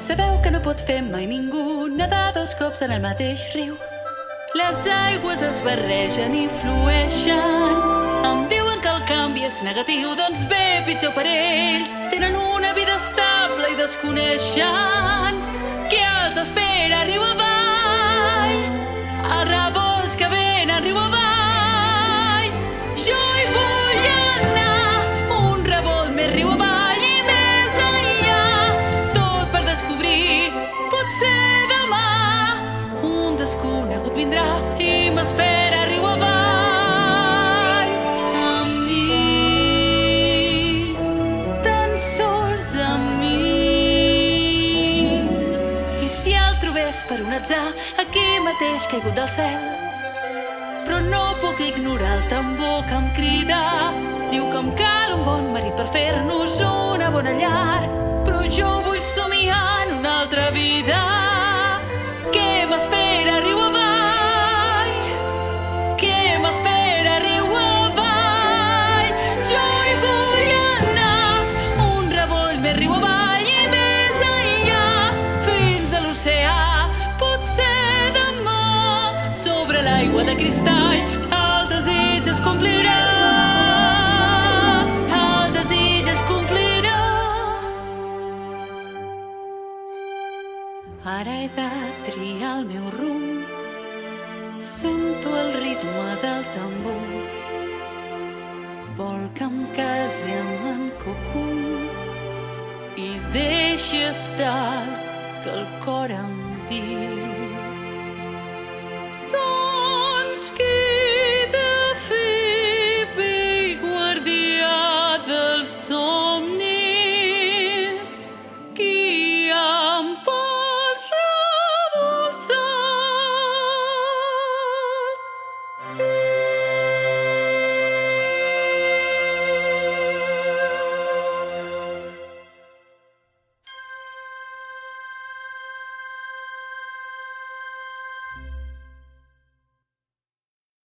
sabeu que no pot fer mai ningú nedar dos cops en el mateix riu. Les aigües es barregen i flueixen. Em diuen que el canvi és negatiu, doncs bé, pitjor per ells. Tenen una vida estable i desconeixen què els espera riu avall. Els revolts que venen riu avall. Jo hi vull anar, un revolt més riu avall i més enllà. Tot per descobrir, potser demà un desconegut vindrà i m'espera riu avall. Amb mi, tan sols amb mi. I si el trobés per un atzar, aquí mateix caigut del cel, però no puc ignorar el tambor que em crida. Diu que em cal un bon marit per fer-nos una bona llar, però jo vull somiar en una altra vida. Què m'espera riu avall? Què m'espera riu avall? Jo hi vull anar, un revolt més riu avall i més enllà, fins a l'oceà. Potser demà, sobre l'aigua de cristall, el desig es complirà. El desig es complirà. Ara he de triar el meu rumb. Sento el ritme del tambor. Vol que em casi amb en Cocum i deixi estar que el cor em diu